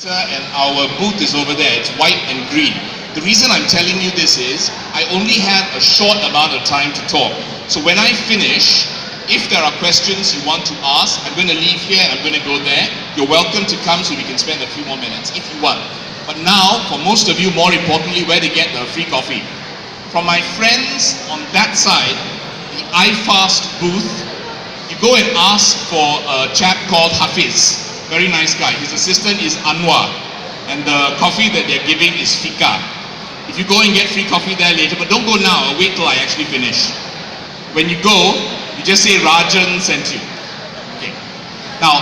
And our booth is over there. It's white and green. The reason I'm telling you this is I only have a short amount of time to talk. So when I finish, if there are questions you want to ask, I'm going to leave here and I'm going to go there. You're welcome to come so we can spend a few more minutes if you want. But now, for most of you, more importantly, where to get the free coffee. From my friends on that side, the iFast booth, you go and ask for a chap called Hafiz. Very nice guy. His assistant is Anwar. And the coffee that they're giving is fika. If you go and get free coffee there later, but don't go now, wait till I actually finish. When you go, you just say Rajan sent you. Okay. Now,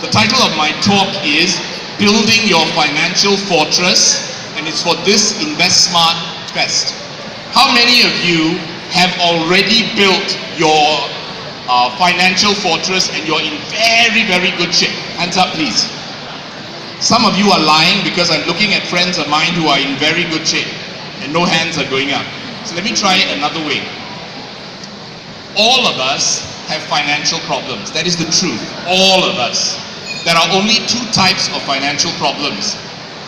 the title of my talk is Building Your Financial Fortress, and it's for this Invest Smart Fest. How many of you have already built your financial fortress and you're in very, very good shape? Hands up, please. Some of you are lying because I'm looking at friends of mine who are in very good shape and no hands are going up. So let me try it another way. All of us have financial problems. That is the truth. All of us. There are only two types of financial problems.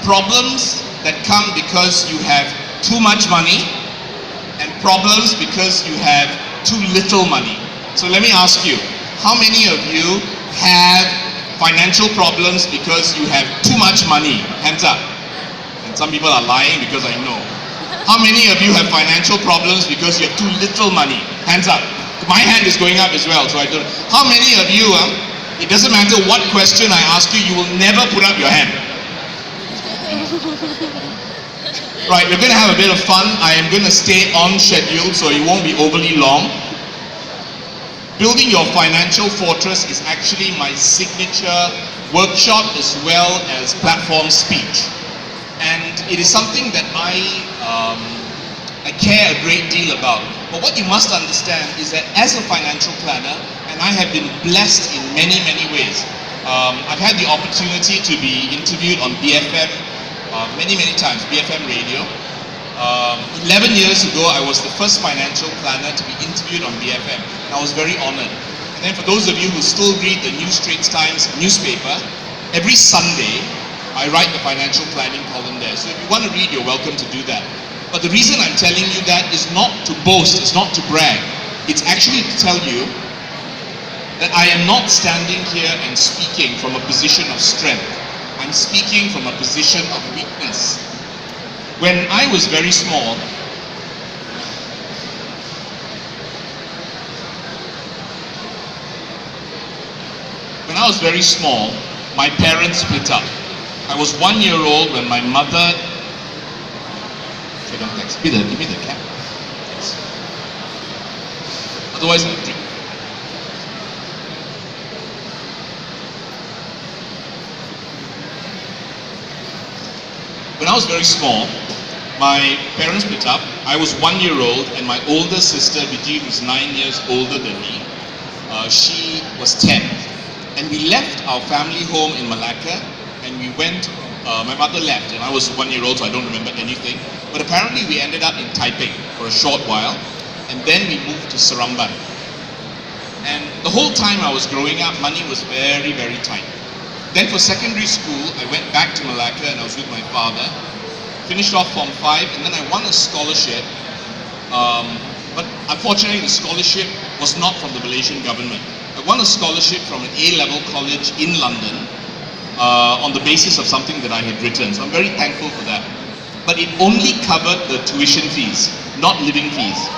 Problems that come because you have too much money and problems because you have too little money. So let me ask you, how many of you have financial problems because you have too much money? Hands up. And some people are lying because I know. How many of you have financial problems because you have too little money? Hands up. My hand is going up as well, so I don't. How many of you, it doesn't matter what question I ask you, you will never put up your hand. Right, we're going to have a bit of fun. I am going to stay on schedule, so it won't be overly long. Building Your Financial Fortress is actually my signature workshop as well as platform speech. And it is something that I care a great deal about. But what you must understand is that as a financial planner, and I have been blessed in many, many ways. I've had the opportunity to be interviewed on BFM many, many times, BFM radio. 11 years ago, I was the first financial planner to be interviewed on BFM, and I was very honored. And then for those of you who still read the New Straits Times newspaper, every Sunday, I write the financial planning column there. So if you want to read, you're welcome to do that. But the reason I'm telling you that is not to boast, it's not to brag. It's actually to tell you that I am not standing here and speaking from a position of strength. I'm speaking from a position of weakness. When I was very small, my parents split up. I was 1 year old when my mother. Give me the cap. Thanks. Otherwise, I'll drink. When I was very small, my parents split up. I was 1 year old, and my older sister, Vijay, who's 9 years older than me, she was 10. And we left our family home in Malacca, and we went, my mother left, and I was 1 year old, so I don't remember anything. But apparently we ended up in Taipei for a short while, and then we moved to Seremban. And the whole time I was growing up, money was very, very tight. Then for secondary school, I went back to Malacca and I was with my father. Finished off Form 5, and then I won a scholarship. But unfortunately, the scholarship was not from the Malaysian government. I won a scholarship from an A-level college in London on the basis of something that I had written. So I'm very thankful for that. But it only covered the tuition fees, not living fees.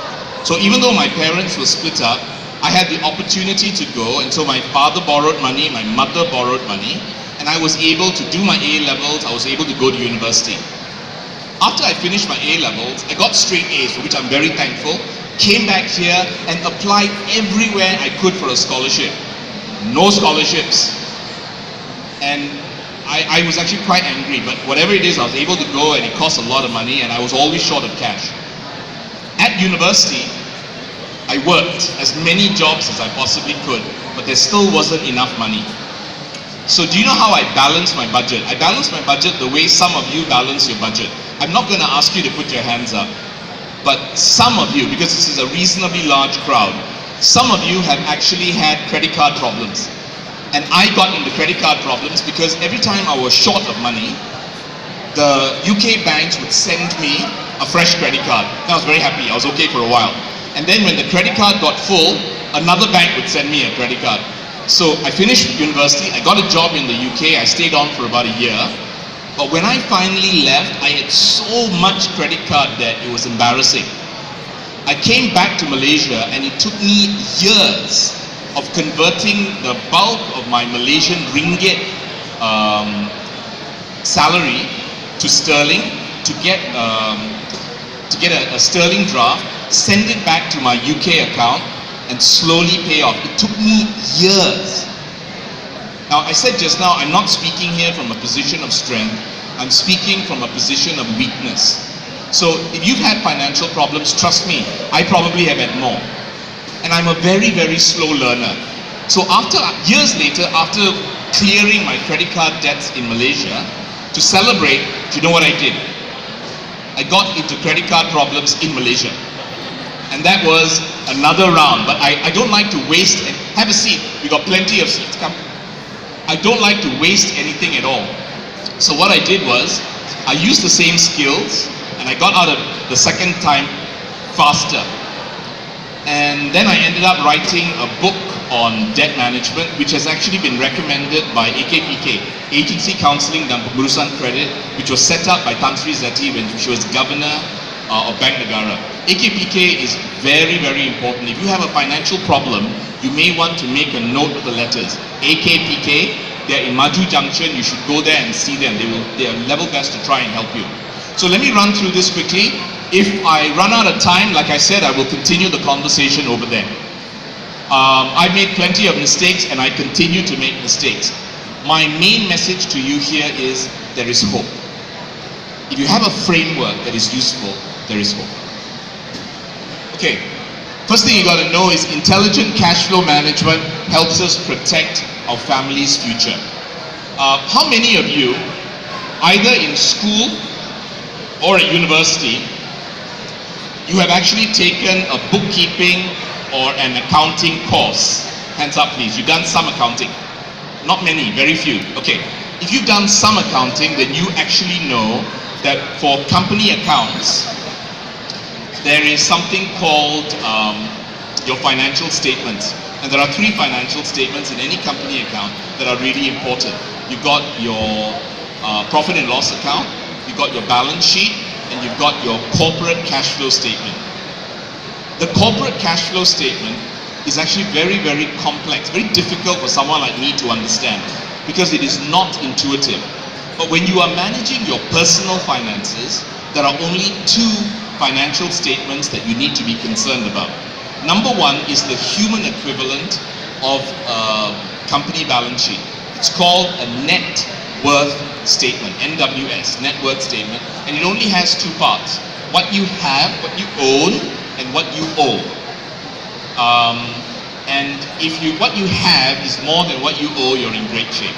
So even though my parents were split up, I had the opportunity to go, and so my father borrowed money, my mother borrowed money, and I was able to do my A-levels, I was able to go to university. After I finished my A-levels, I got straight A's, for which I'm very thankful, came back here and applied everywhere I could for a scholarship. No scholarships. And I was actually quite angry, but whatever it is, I was able to go, and it cost a lot of money, and I was always short of cash. At university, I worked as many jobs as I possibly could, but there still wasn't enough money. So do you know how I balance my budget? I balance my budget the way some of you balance your budget. I'm not going to ask you to put your hands up, but some of you, because this is a reasonably large crowd, some of you have actually had credit card problems. And I got into credit card problems because every time I was short of money, the UK banks would send me a fresh credit card. And I was very happy, I was okay for a while. And then when the credit card got full, another bank would send me a credit card. So I finished university, I got a job in the UK, I stayed on for about a year. But when I finally left, I had so much credit card debt, it was embarrassing. I came back to Malaysia and it took me years of converting the bulk of my Malaysian ringgit salary to sterling to get a sterling draft, send it back to my UK account and slowly pay off. It took me years. Now I said just now, I'm not speaking here from a position of strength, I'm speaking from a position of weakness. So if you've had financial problems, trust me, I probably have had more. And I'm a very, very slow learner. So years later, after clearing my credit card debts in Malaysia, to celebrate, do you know what I did? I got into credit card problems in Malaysia. And that was another round. But I don't like to waste, have a seat, we got plenty of seats, come. I don't like to waste anything at all. So what I did was, I used the same skills, and I got out of the second time faster. And then I ended up writing a book on debt management, which has actually been recommended by AKPK, Agency Counselling dan Pengurusan Credit, which was set up by Tan Sri Zati when she was governor of Bank Negara. AKPK is very, very important. If you have a financial problem, you may want to make a note of the letters. AKPK, they're in Maju Junction, you should go there and see them. They are level best to try and help you. So let me run through this quickly. If I run out of time, like I said, I will continue the conversation over there. I made plenty of mistakes and I continue to make mistakes. My main message to you here is there is hope. If you have a framework that is useful, there is hope. Okay, first thing you got to know is intelligent cash flow management helps us protect our family's future. How many of you, either in school or at university, you have actually taken a bookkeeping or an accounting course? Hands up please, you've done some accounting. Not many, very few. Okay, if you've done some accounting, then you actually know that for company accounts, there is something called your financial statements. And there are 3 financial statements in any company account that are really important. You've got your profit and loss account, you've got your balance sheet, and you've got your corporate cash flow statement. The corporate cash flow statement is actually very, very complex, very difficult for someone like me to understand because it is not intuitive. But when you are managing your personal finances, there are only 2 financial statements that you need to be concerned about. Number 1 is the human equivalent of a company balance sheet. It's called a net worth statement, NWS, net worth statement, and it only has 2 parts. What you have, what you own, and what you owe. And if what you have is more than what you owe, you're in great shape.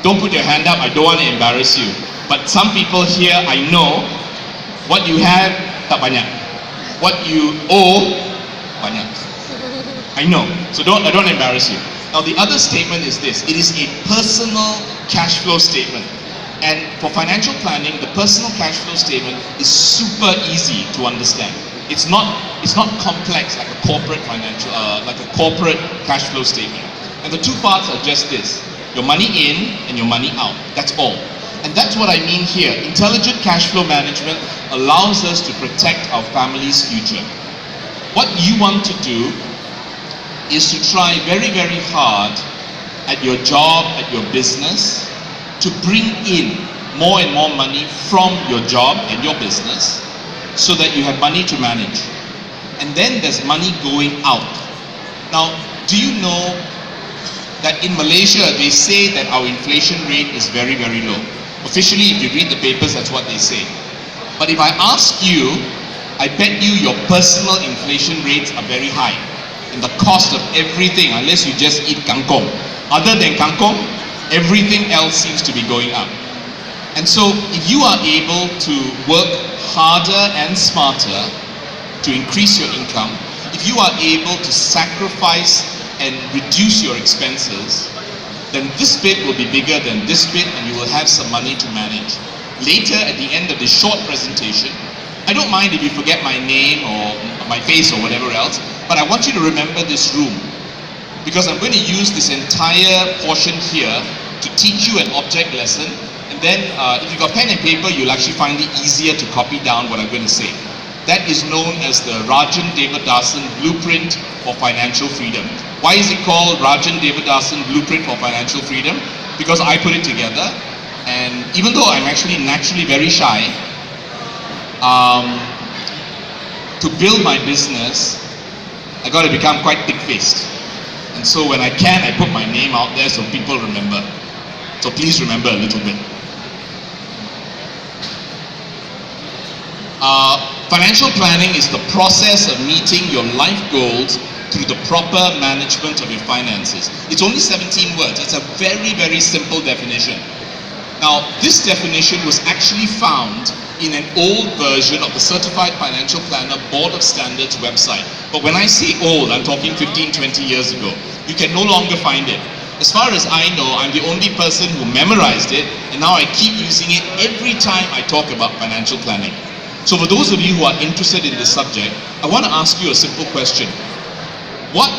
Don't put your hand up, I don't want to embarrass you. But some people here, I know, what you have, tak banyak. What you owe, banyak. I know, so I don't embarrass you. Now the other statement is this, it is a personal cash flow statement. And for financial planning, the personal cash flow statement is super easy to understand. It's not complex like a corporate cash flow statement. And the 2 parts are just this, your money in and your money out. That's all. And that's what I mean here. Intelligent cash flow management allows us to protect our family's future. What you want to do is to try very, very hard at your job, at your business, to bring in more and more money from your job and your business so that you have money to manage. And then there's money going out. Now, do you know that in Malaysia, they say that our inflation rate is very, very low. Officially, if you read the papers, that's what they say. But if I ask you, I bet you your personal inflation rates are very high. And the cost of everything, unless you just eat kangkong. Other than kangkong, everything else seems to be going up. And so, if you are able to work harder and smarter to increase your income, if you are able to sacrifice and reduce your expenses, then this bit will be bigger than this bit, and you will have some money to manage. Later, at the end of this short presentation, I don't mind if you forget my name or my face or whatever else, but I want you to remember this room, because I'm going to use this entire portion here to teach you an object lesson, and then if you've got pen and paper, you'll actually find it easier to copy down what I'm going to say. That is known as the Rajen Davadason Blueprint for Financial Freedom. Why is it called Rajen Davadason Blueprint for Financial Freedom? Because I put it together, and even though I'm actually naturally very shy, to build my business, I got to become quite thick-faced. And so when I can, I put my name out there so people remember. So please remember a little bit. Financial planning is the process of meeting your life goals through the proper management of your finances. It's only 17 words. It's a very, very simple definition. Now, this definition was actually found in an old version of the Certified Financial Planner Board of Standards website. But when I say old, I'm talking 15, 20 years ago. You can no longer find it. As far as I know, I'm the only person who memorized it, and now I keep using it every time I talk about financial planning. So for those of you who are interested in this subject, I want to ask you a simple question. What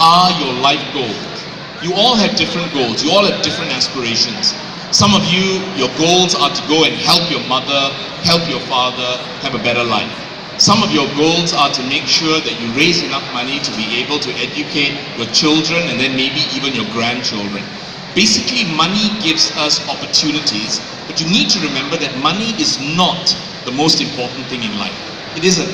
are your life goals? You all have different goals. You all have different aspirations. Some of you, your goals are to go and help your mother, help your father, have a better life. Some of your goals are to make sure that you raise enough money to be able to educate your children and then maybe even your grandchildren. Basically, money gives us opportunities, but you need to remember that money is not the most important thing in life. It isn't.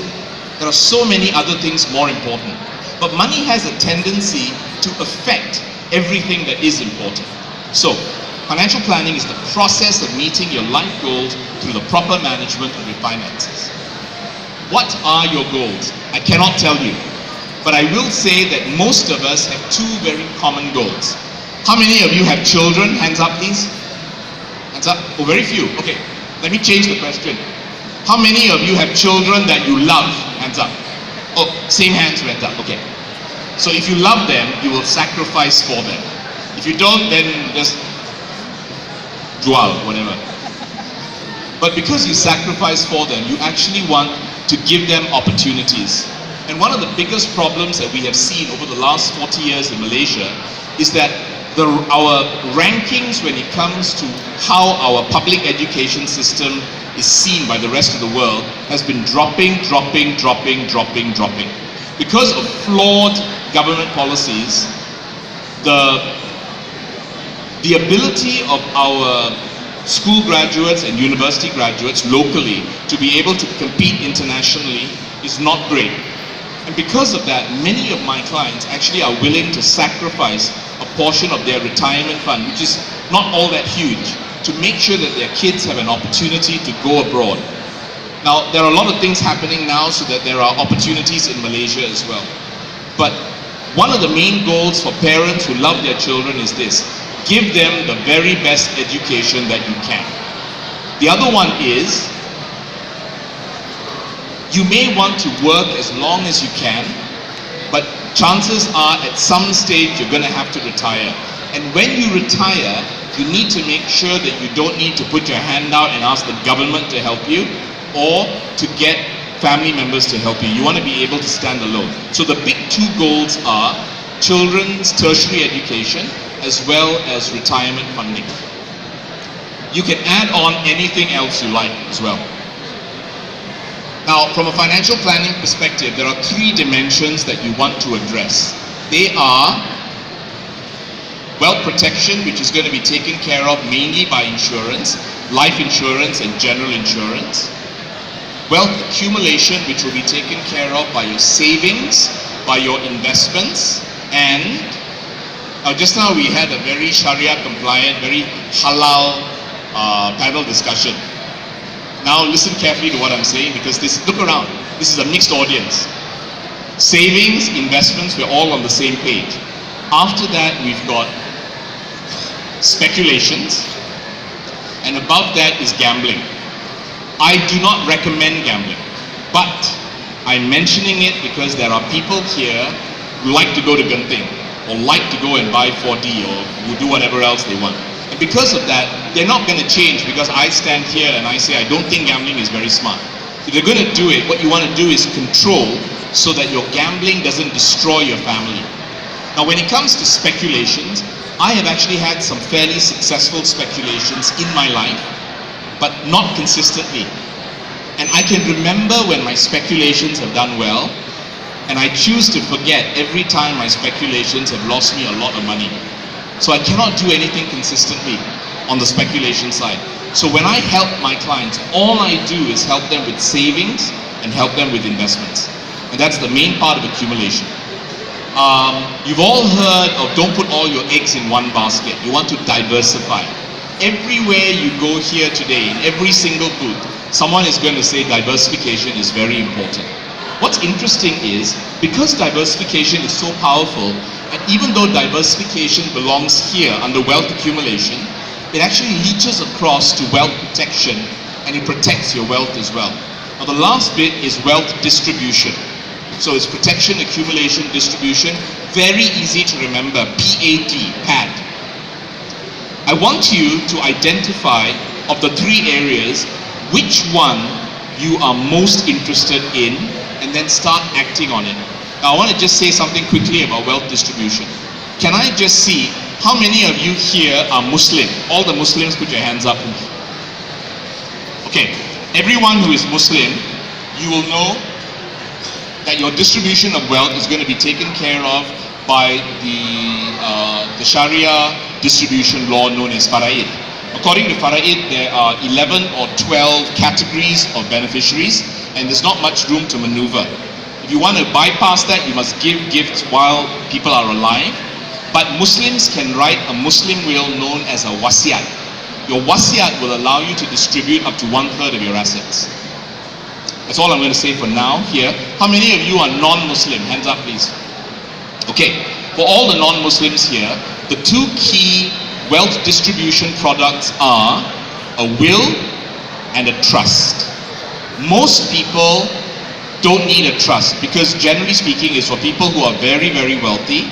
There are so many other things more important. But money has a tendency to affect everything that is important. So, financial planning is the process of meeting your life goals through the proper management of your finances. What are your goals? I cannot tell you. But I will say that most of us have two very common goals. How many of you have children? Hands up, please. Hands up. Oh, very few. Okay. Let me change the question. How many of you have children that you love? Hands up. Oh, same hands went up. Okay. So if you love them, you will sacrifice for them. If you don't, then just dual, whatever. But because you sacrifice for them, you actually want to give them opportunities. And one of the biggest problems that we have seen over the last 40 years in Malaysia is that our rankings when it comes to how our public education system is seen by the rest of the world has been dropping. Because of flawed government policies, the ability of our school graduates and university graduates locally to be able to compete internationally is not great. And because of that, many of my clients actually are willing to sacrifice a portion of their retirement fund, which is not all that huge, to make sure that their kids have an opportunity to go abroad. Now, there are a lot of things happening now so that there are opportunities in Malaysia as well. But one of the main goals for parents who love their children is this: give them the very best education that you can. The other one is, you may want to work as long as you can, but chances are at some stage you're going to have to retire. And when you retire, you need to make sure that you don't need to put your hand out and ask the government to help you, or to get family members to help you. You want to be able to stand alone. So the big two goals are children's tertiary education as well as retirement funding. You can add on anything else you like as well. Now, from a financial planning perspective, there are three dimensions that you want to address. They are wealth protection, which is going to be taken care of mainly by insurance, life insurance and general insurance. Wealth accumulation, which will be taken care of by your savings, by your investments, and just now we had a very Sharia compliant, very halal panel discussion. Now listen carefully to what I'm saying, because look around, this is a mixed audience. Savings, investments, we're all on the same page. After that, we've got speculations, and above that is gambling. I do not recommend gambling, but I'm mentioning it because there are people here who like to go to Genting, or like to go and buy 4D or will do whatever else they want. And because of that, they're not going to change because I stand here and I say I don't think gambling is very smart. If you're going to do it, what you want to do is control so that your gambling doesn't destroy your family. Now when it comes to speculations, I have actually had some fairly successful speculations in my life, but not consistently. And I can remember when my speculations have done well, and I choose to forget every time my speculations have lost me a lot of money. So I cannot do anything consistently on the speculation side. So when I help my clients, all I do is help them with savings and help them with investments. And that's the main part of accumulation. You've all heard of don't put all your eggs in one basket. You want to diversify. Everywhere you go here today, in every single booth, someone is going to say diversification is very important. What's interesting is, because diversification is so powerful, and even though diversification belongs here under wealth accumulation, it actually reaches across to wealth protection, and it protects your wealth as well. Now the last bit is wealth distribution. So it's protection, accumulation, distribution. Very easy to remember, PAD, PAD. I want you to identify, of the three areas, which one you are most interested in, and then start acting on it. Now I want to just say something quickly about wealth distribution. Can I just see how many of you here are Muslim? All the Muslims, put your hands up. Okay, everyone who is Muslim, you will know that your distribution of wealth is going to be taken care of by the Sharia distribution law known as Faraid. According to Faraid, there are 11 or 12 categories of beneficiaries, and there's not much room to maneuver. If you want to bypass that, you must give gifts while people are alive. But Muslims can write a Muslim will known as a wasiat. Your wasiat will allow you to distribute up to 1/3 of your assets. That's all I'm going to say for now here. How many of you are non-Muslim? Hands up, please. Okay, for all the non-Muslims here, the two key wealth distribution products are a will and a trust. Most people don't need a trust because generally speaking it's for people who are very, very wealthy.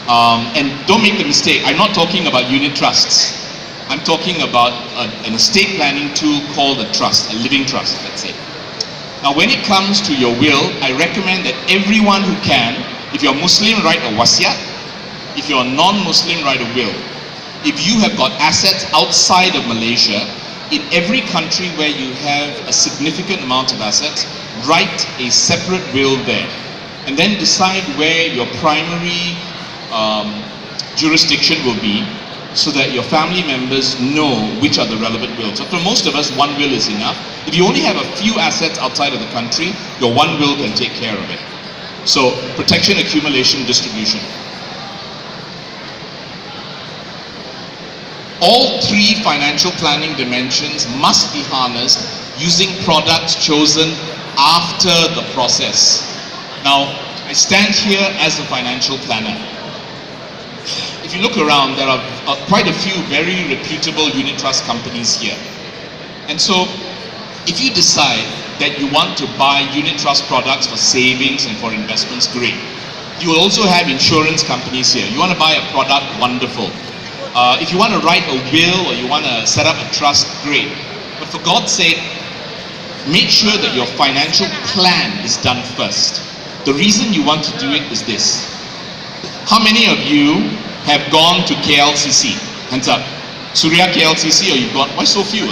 And don't make the mistake, I'm not talking about unit trusts. I'm talking about an estate planning tool called a trust, a living trust, let's say. Now when it comes to your will, I recommend that everyone who can, if you're Muslim, write a wasiat. If you're non-Muslim, write a will. If you have got assets outside of Malaysia, in every country where you have a significant amount of assets, write a separate will there. And then decide where your primary jurisdiction will be so that your family members know which are the relevant wills. So for most of us, one will is enough. If you only have a few assets outside of the country, your one will can take care of it. So protection, accumulation, distribution. All three financial planning dimensions must be harnessed using products chosen after the process. Now, I stand here as a financial planner. If you look around, there are quite a few very reputable unit trust companies here. And so, if you decide that you want to buy unit trust products for savings and for investments, great. You will also have insurance companies here. You want to buy a product, wonderful. If you want to write a will or you want to set up a trust, great. But for God's sake, make sure that your financial plan is done first. The reason you want to do it is this. How many of you have gone to KLCC? Hands up. Surya KLCC, or you've gone? Why so few?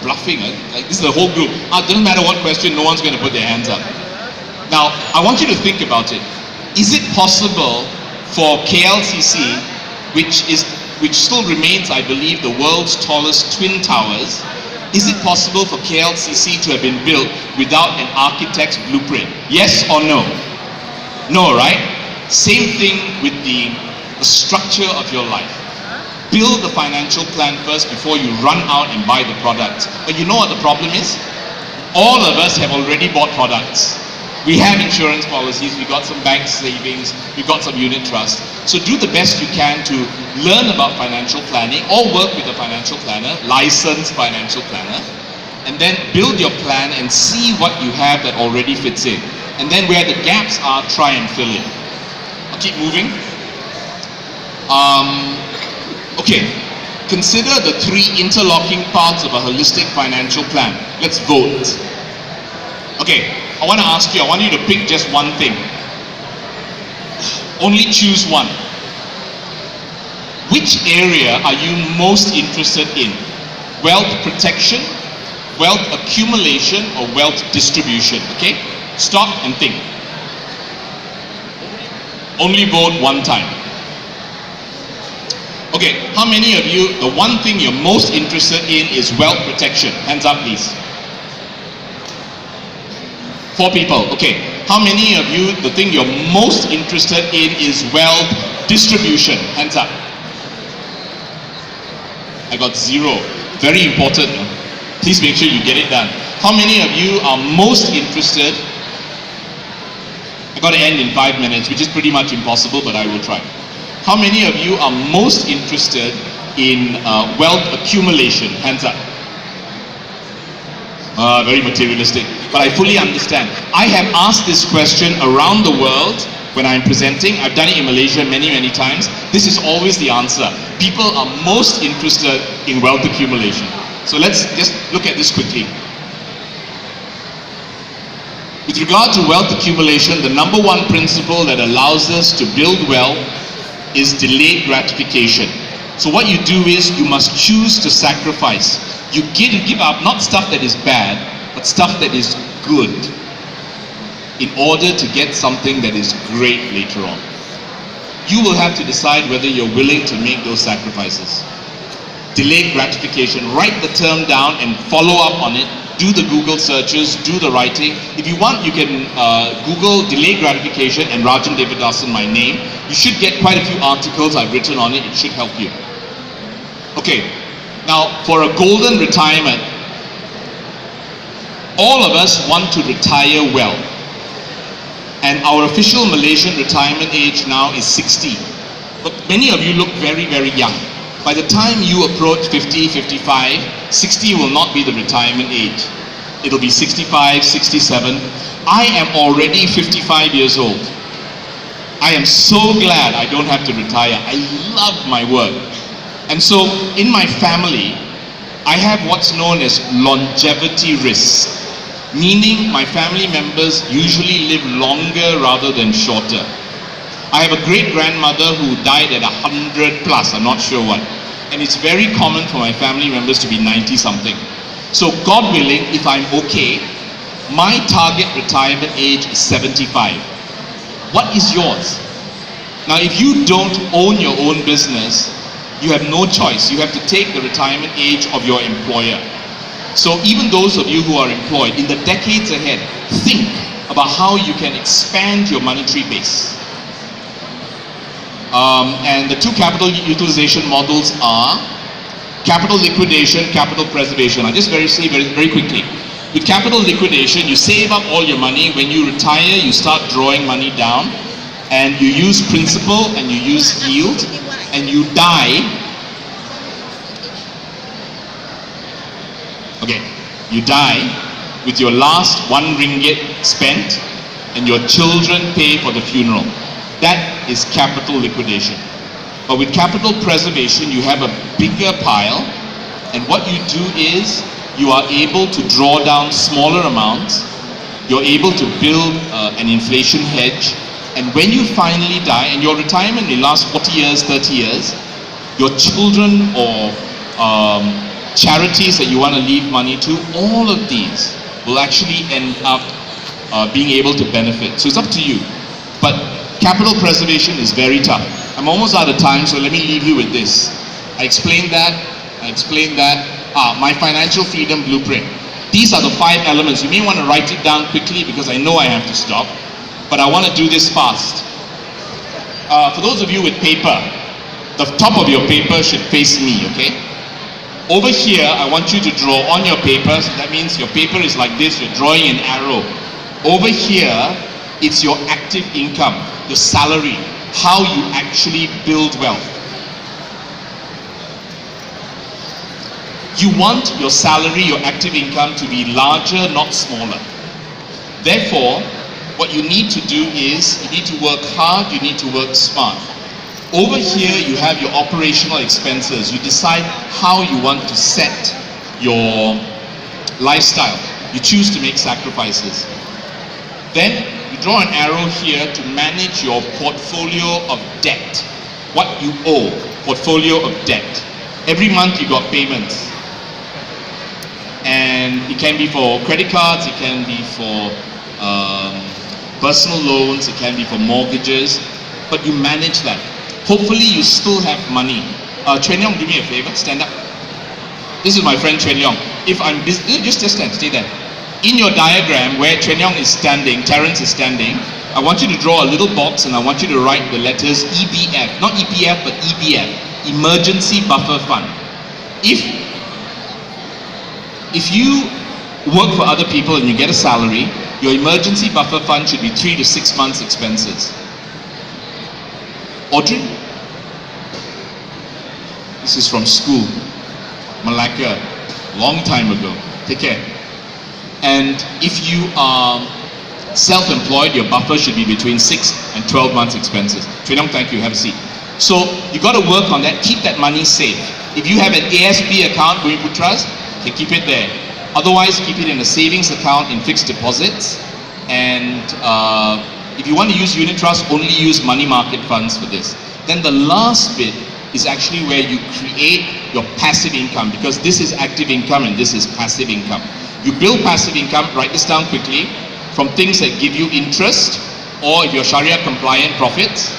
Bluffing, like this is the whole group. It doesn't matter what question, no one's going to put their hands up. Now, I want you to think about it. Is it possible for KLCC, which still remains, I believe, the world's tallest twin towers, is it possible for KLCC to have been built without an architect's blueprint? Yes or no? No, right? Same thing with the structure of your life. Build the financial plan first before you run out and buy the product. But you know what the problem is? All of us have already bought products. We have insurance policies, we got some bank savings, we got some unit trust. So do the best you can to learn about financial planning or work with a financial planner, licensed financial planner, and then build your plan and see what you have that already fits in. And then where the gaps are, try and fill in. I'll keep moving. Okay, consider the 3 interlocking parts of a holistic financial plan. Let's vote. Okay, I want to ask you, I want you to pick just one thing. Only choose one. Which area are you most interested in? Wealth protection, wealth accumulation, or wealth distribution? Okay, stop and think. Only vote one time. Okay, how many of you, the one thing you're most interested in is wealth protection? Hands up, please. 4 people. Okay, how many of you, the thing you're most interested in is wealth distribution? Hands up. I got 0. Very important. Please make sure you get it done. How many of you are most interested? I got to end in 5 minutes, which is pretty much impossible, but I will try. How many of you are most interested in wealth accumulation? Hands up. Very materialistic, but I fully understand. I have asked this question around the world when I'm presenting. I've done it in Malaysia many times. This is always the answer. People are most interested in wealth accumulation. So let's just look at this quickly. With regard to wealth accumulation, the number 1 principle that allows us to build wealth is delayed gratification. So what you do is you must choose to sacrifice. You give up not stuff that is bad, but stuff that is good in order to get something that is great later on. You will have to decide whether you're willing to make those sacrifices. Delayed gratification, write the term down and follow up on it. Do the Google searches, do the writing. If you want, you can Google delayed gratification and Rajen Davadason, my name. You should get quite a few articles I've written on it. It should help you. Okay, now for a golden retirement, all of us want to retire well. And our official Malaysian retirement age now is 60. But many of you look very young. By the time you approach 50, 55, 60 will not be the retirement age. It'll be 65, 67. I am already 55 years old. I am so glad I don't have to retire. I love my work. And so in my family, I have what's known as longevity risk, meaning my family members usually live longer rather than shorter. I have a great-grandmother who died at 100 plus, I'm not sure what. And it's very common for my family members to be 90-something. So God willing, if I'm okay, my target retirement age is 75. What is yours? Now, if you don't own your own business, you have no choice. You have to take the retirement age of your employer. So even those of you who are employed, in the decades ahead, think about how you can expand your monetary base. And the 2 capital utilization models are capital liquidation, capital preservation. I'll just say very quickly. With capital liquidation, you save up all your money. When you retire, you start drawing money down, and you use principal and you use yield, and you die. Okay, you die with your last 1 ringgit spent, and your children pay for the funeral. That is capital liquidation. But with capital preservation, you have a bigger pile, and what you do is you are able to draw down smaller amounts. You're able to build an inflation hedge, and when you finally die, and your retirement may last 40 years, 30 years, your children or charities that you want to leave money to, all of these will actually end up being able to benefit. So it's up to you. But capital preservation is very tough. I'm almost out of time, so let me leave you with this. I explained that. My financial freedom blueprint. These are the 5 elements. You may want to write it down quickly because I know I have to stop, but I want to do this fast. For those of you with paper, the top of your paper should face me, okay? Over here, I want you to draw on your paper. So that means your paper is like this, you're drawing an arrow. Over here, it's your active income, your salary, how you actually build wealth. You want your salary, your active income to be larger, not smaller. Therefore, what you need to do is, you need to work hard, you need to work smart. Over here, you have your operational expenses. You decide how you want to set your lifestyle. You choose to make sacrifices. Then, you draw an arrow here to manage your portfolio of debt. What you owe, portfolio of debt. Every month you got payments. And it can be for credit cards, it can be for personal loans, it can be for mortgages, but you manage that. Hopefully you still have money. Chuan Leong, do me a favor, stand up. This is my friend Chuan Leong. If I'm busy, just stand, stay there. In your diagram where Chuan Leong is standing, Terence is standing, I want you to draw a little box and I want you to write the letters EBF, not EPF but EBF, Emergency Buffer Fund. If you work for other people and you get a salary, your emergency buffer fund should be 3 to 6 months expenses. Audrey? This is from school, Malacca, long time ago. Take care. And if you are self-employed, your buffer should be between 6 and 12 months expenses. Chuan Leong, thank you, have a seat. So you got to work on that, keep that money safe. If you have an ASB account, going to trust, okay, keep it there. Otherwise, keep it in a savings account in fixed deposits. And if you want to use unit trust, only use money market funds for this. Then the last bit is actually where you create your passive income, because this is active income and this is passive income. You build passive income, write this down quickly, from things that give you interest, or if you're Sharia compliant, profits,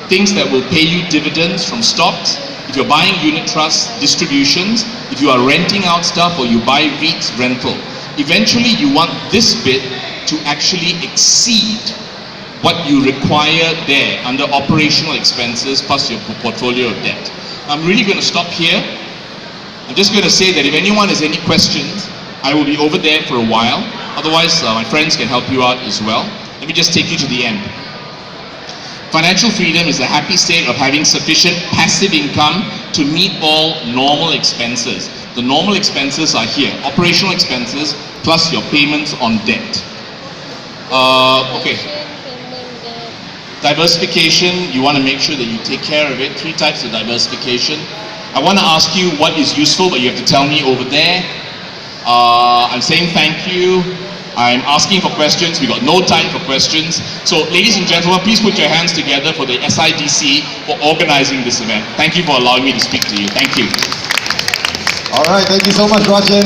things that will pay you dividends from stocks. If you're buying unit trusts, distributions, if you are renting out stuff or you buy REITs, rental. Eventually you want this bit to actually exceed what you require there under operational expenses plus your portfolio of debt. I'm really going to stop here. I'm just going to say that if anyone has any questions, I will be over there for a while. Otherwise, my friends can help you out as well. Let me just take you to the end. Financial freedom is a happy state of having sufficient passive income to meet all normal expenses. The normal expenses are here, operational expenses plus your payments on debt. Okay. Diversification, you want to make sure that you take care of it. 3 types of diversification. I want to ask you what is useful, but you have to tell me over there. I'm saying thank you. I'm asking for questions. We got no time for questions. So, ladies and gentlemen, please put your hands together for the SIDC for organizing this event. Thank you for allowing me to speak to you. Thank you. All right, thank you so much, Rajen.